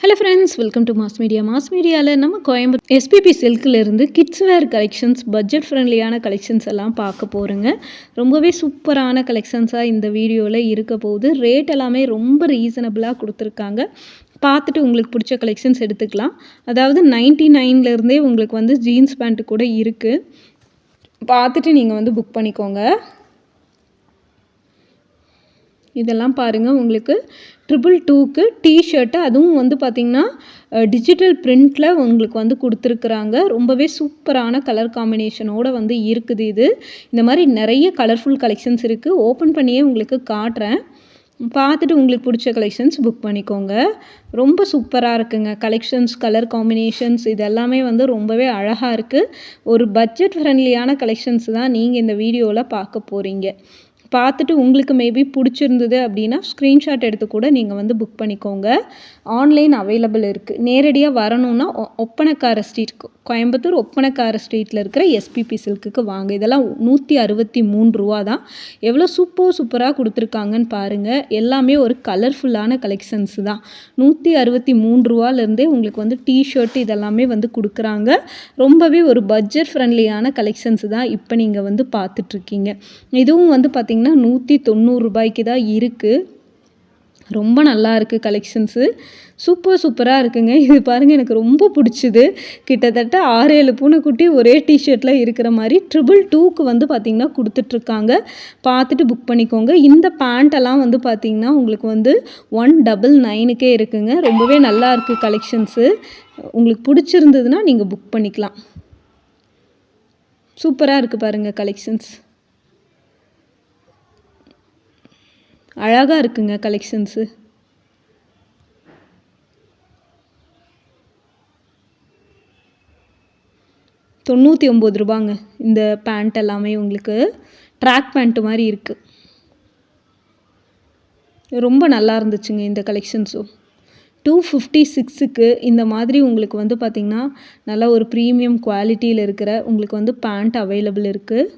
Hello friends, welcome to mass media. மாஸ் மீடியாவில் நம்ம கோயம்புத்தூர் எஸ்பிபி சில்க்லேருந்து கிட்ஸ் வேர் கலெக்ஷன்ஸ், பட்ஜெட் ஃப்ரெண்ட்லியான கலெக்ஷன்ஸ் எல்லாம் பார்க்க போகிறோங்க. ரொம்பவே சூப்பரான கலெக்ஷன்ஸாக இந்த வீடியோவில் இருக்க போகுது. ரேட் எல்லாமே ரொம்ப ரீசனபிளாக கொடுத்துருக்காங்க. பார்த்துட்டு உங்களுக்கு பிடிச்ச கலெக்ஷன்ஸ் எடுத்துக்கலாம். அதாவது 99லேருந்தே உங்களுக்கு வந்து ஜீன்ஸ் பேண்ட்டு கூட இருக்குது. பார்த்துட்டு நீங்கள் வந்து புக் பண்ணிக்கோங்க. இதெல்லாம் பாருங்கள், உங்களுக்கு 222க்கு டிஷர்ட்டு, அதுவும் வந்து பார்த்திங்கன்னா டிஜிட்டல் பிரிண்டில் உங்களுக்கு வந்து கொடுத்துருக்குறாங்க. ரொம்பவே சூப்பரான கலர் காம்பினேஷனோடு வந்து இருக்குது. இந்த மாதிரி நிறைய கலர்ஃபுல் கலெக்ஷன்ஸ் இருக்குது. ஓப்பன் பண்ணியே உங்களுக்கு காட்டுறேன். பார்த்துட்டு உங்களுக்கு பிடிச்ச கலெக்ஷன்ஸ் புக் பண்ணிக்கோங்க. ரொம்ப சூப்பராக இருக்குங்க கலெக்ஷன்ஸ், கலர் காம்பினேஷன்ஸ் இது எல்லாமே வந்து ரொம்பவே அழகாக இருக்குது. ஒரு பட்ஜெட் ஃப்ரெண்ட்லியான கலெக்ஷன்ஸ் தான் நீங்கள் இந்த வீடியோவில் பார்க்க போகிறீங்க. பார்த்துட்டு உங்களுக்கு மேபி பிடிச்சிருந்தது அப்படின்னா ஸ்க்ரீன்ஷாட் எடுத்து கூட நீங்கள் வந்து புக் பண்ணிக்கோங்க. ஆன்லைன் அவைலபிள் இருக்குது. நேரடியாக வரணுன்னா ஒப்பனக்கார ஸ்ட்ரீட், கோயம்புத்தூர் ஒப்பனக்கார ஸ்ட்ரீட்டில் இருக்கிற எஸ்பிபி சில்க்குக்கு வாங்க. இதெல்லாம் 163 ரூபா தான். எவ்வளோ சூப்பராக கொடுத்துருக்காங்கன்னு பாருங்கள். எல்லாமே ஒரு கலர்ஃபுல்லான கலெக்ஷன்ஸ் தான். 163 ரூபாலேருந்தே உங்களுக்கு வந்து டிஷர்ட் இதெல்லாமே வந்து கொடுக்குறாங்க. ரொம்பவே ஒரு பட்ஜெட் ஃப்ரெண்ட்லியான கலெக்ஷன்ஸ் தான் இப்போ நீங்கள் வந்து பார்த்துட்ருக்கீங்க. இதுவும் வந்து பார்த்திங்கன்னா 190 ரூபாய்க்கு தான் இருக்குது. ரொம்ப நல்லா இருக்குது கலெக்ஷன்ஸு. சூப்பராக இருக்குங்க. இது பாருங்கள், எனக்கு ரொம்ப பிடிச்சிது. கிட்டத்தட்ட 6-7 பூனைக்குட்டி ஒரே டிஷர்ட்டில் இருக்கிற மாதிரி 222க்கு வந்து பார்த்திங்கன்னா கொடுத்துட்ருக்காங்க. பார்த்துட்டு புக் பண்ணிக்கோங்க. இந்த பேண்ட்டெல்லாம் வந்து பார்த்திங்கன்னா உங்களுக்கு வந்து 199க்கே இருக்குங்க. ரொம்பவே நல்லா இருக்குது கலெக்ஷன்ஸு. உங்களுக்கு பிடிச்சிருந்ததுன்னா நீங்கள் புக் பண்ணிக்கலாம். சூப்பராக இருக்குது பாருங்கள் கலெக்ஷன்ஸ். அழகாக இருக்குங்க கலெக்ஷன்ஸு. ரூபாங்க இந்த பேண்ட் எல்லாமே. உங்களுக்கு ட்ராக் பேண்ட்டு மாதிரி இருக்குது. ரொம்ப நல்லா இருந்துச்சுங்க இந்த கலெக்ஷன்ஸும். 256க்கு இந்த மாதிரி உங்களுக்கு வந்து பார்த்திங்கன்னா நல்ல ஒரு ப்ரீமியம் குவாலிட்டியில் இருக்கிற உங்களுக்கு வந்து பேண்ட் அவைலபிள் இருக்குது.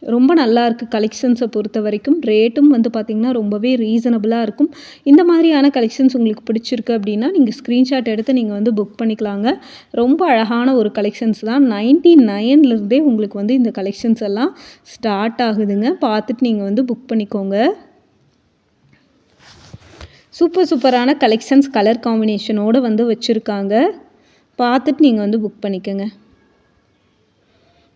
ரொம்ப நல்லா இருக்குது கலெக்ஷன்ஸை பொறுத்த வரைக்கும். ரேட்டும் வந்து பார்த்திங்கன்னா ரொம்பவே ரீசனபிளாக இருக்கும். இந்த மாதிரியான கலெக்ஷன்ஸ் உங்களுக்கு பிடிச்சிருக்கு அப்படின்னா நீங்கள் ஸ்க்ரீன்ஷாட் எடுத்து நீங்கள் வந்து புக் பண்ணிக்கலாங்க. ரொம்ப அழகான ஒரு கலெக்ஷன்ஸ் தான். 99லேருந்தே உங்களுக்கு வந்து இந்த கலெக்ஷன்ஸ் எல்லாம் ஸ்டார்ட் ஆகுதுங்க. பார்த்துட்டு நீங்கள் வந்து புக் பண்ணிக்கோங்க. சூப்பரான கலெக்ஷன்ஸ், கலர் காம்பினேஷனோடு வந்து வச்சுருக்காங்க. பார்த்துட்டு நீங்கள் வந்து புக் பண்ணிக்கோங்க.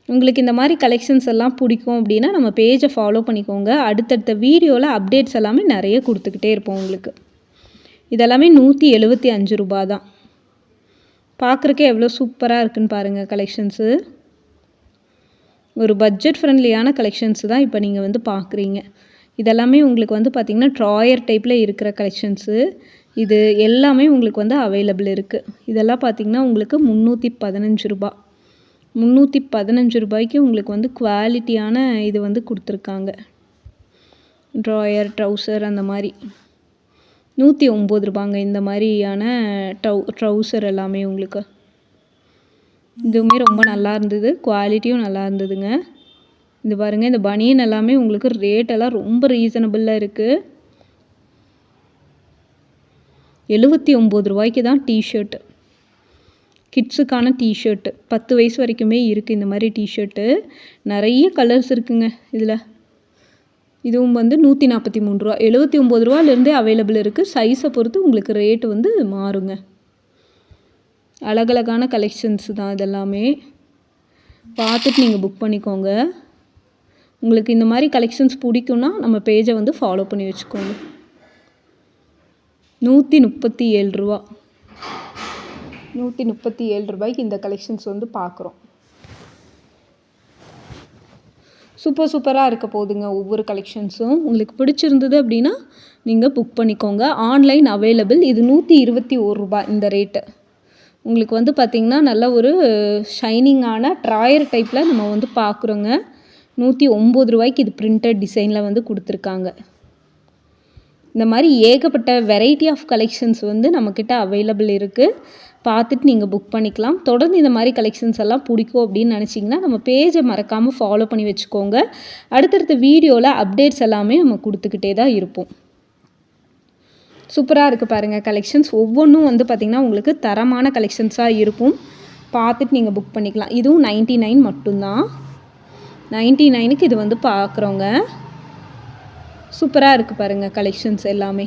உங்களுக்கு இந்த மாதிரி கலெக்ஷன்ஸ் எல்லாம் பிடிக்கும் அப்படின்னா நம்ம பேஜை ஃபாலோ பண்ணிக்கோங்க. அடுத்தடுத்த வீடியோவில் அப்டேட்ஸ் எல்லாமே நிறைய கொடுத்துக்கிட்டே இருப்போம் உங்களுக்கு. இதெல்லாமே 175 ரூபா தான். பார்க்குறக்கே எவ்வளோ சூப்பராக இருக்குன்னு பாருங்கள் கலெக்ஷன்ஸு. ஒரு பட்ஜெட் ஃப்ரெண்ட்லியான கலெக்ஷன்ஸ் தான் இப்போ நீங்கள் வந்து பார்க்குறீங்க. இதெல்லாமே உங்களுக்கு வந்து பார்த்திங்கன்னா ட்ராயர் டைப்பில் இருக்கிற கலெக்ஷன்ஸு. இது எல்லாமே உங்களுக்கு வந்து அவைலபிள் இருக்குது. இதெல்லாம் பார்த்திங்கன்னா உங்களுக்கு 315 ரூபா. 315 ரூபாய்க்கு உங்களுக்கு வந்து குவாலிட்டியான இது வந்து கொடுத்துருக்காங்க. ட்ராயர், ட்ரௌசர் அந்த மாதிரி 109 ரூபாங்க இந்த மாதிரியான ட்ரௌசர் எல்லாமே உங்களுக்கு. இதுவுமே ரொம்ப நல்லா இருந்தது. குவாலிட்டியும் நல்லா இருந்ததுங்க. இது பாருங்கள், இந்த பனியன் எல்லாமே உங்களுக்கு ரேட்டெல்லாம் ரொம்ப ரீசனபிளாக இருக்குது. 79 ரூபாய்க்கு தான் டிஷர்ட்டு. கிட்ஸுக்கான டிஷர்ட்டு 10 வயசு வரைக்குமே இருக்குது. இந்த மாதிரி டிஷர்ட்டு நிறைய கலர்ஸ் இருக்குங்க இதில். இதுவும் வந்து 143 ரூபா. 79 ரூபாலேருந்தே அவைலபிள் இருக்குது. சைஸை பொறுத்து உங்களுக்கு ரேட்டு வந்து மாறுங்க. அழகழகான கலெக்ஷன்ஸ் தான் இதெல்லாமே. பார்த்துட்டு நீங்கள் புக் பண்ணிக்கோங்க. உங்களுக்கு இந்த மாதிரி கலெக்ஷன்ஸ் பிடிக்கும்னா நம்ம பேஜை வந்து ஃபாலோ பண்ணி வச்சுக்கோங்க. 137 ரூபா. 137 ரூபாய்க்கு இந்த கலெக்ஷன்ஸ் வந்து பார்க்குறோம். சூப்பராக இருக்க போகுதுங்க ஒவ்வொரு கலெக்ஷன்ஸும். உங்களுக்கு பிடிச்சிருந்தது அப்படின்னா நீங்கள் புக் பண்ணிக்கோங்க. Online available. இது 121 ரூபா இந்த ரேட்டு. உங்களுக்கு வந்து பார்த்திங்கன்னா நல்ல ஒரு ஷைனிங்கான ட்ராயர் டைப்பில் நம்ம வந்து பார்க்குறோங்க. 109 ரூபாய்க்கு இது பிரிண்டட் டிசைனில் வந்து கொடுத்துருக்காங்க. இந்த மாதிரி ஏகப்பட்ட வெரைட்டி ஆஃப் கலெக்ஷன்ஸ் வந்து நம்மக்கிட்ட அவைலபிள் இருக்குது. பார்த்துட்டு நீங்கள் புக் பண்ணிக்கலாம். தொடர்ந்து இந்த மாதிரி கலெக்ஷன்ஸ் எல்லாம் பிடிக்கும் அப்படின்னு நினச்சிங்கன்னா நம்ம பேஜை மறக்காமல் ஃபாலோ பண்ணி வச்சுக்கோங்க. அடுத்தடுத்த வீடியோவில் அப்டேட்ஸ் எல்லாமே நம்ம கொடுத்துக்கிட்டே தான் இருப்போம். சூப்பராக இருக்குது பாருங்கள் கலெக்ஷன்ஸ். ஒவ்வொன்றும் வந்து பார்த்திங்கன்னா உங்களுக்கு தரமான கலெக்ஷன்ஸாக இருக்கும். பார்த்துட்டு நீங்கள் புக் பண்ணிக்கலாம். இதுவும் 99 மட்டும்தான். 99க்கு இது வந்து பார்க்குறோங்க. சூப்பராக இருக்குது பாருங்கள் கலெக்ஷன்ஸ் எல்லாமே.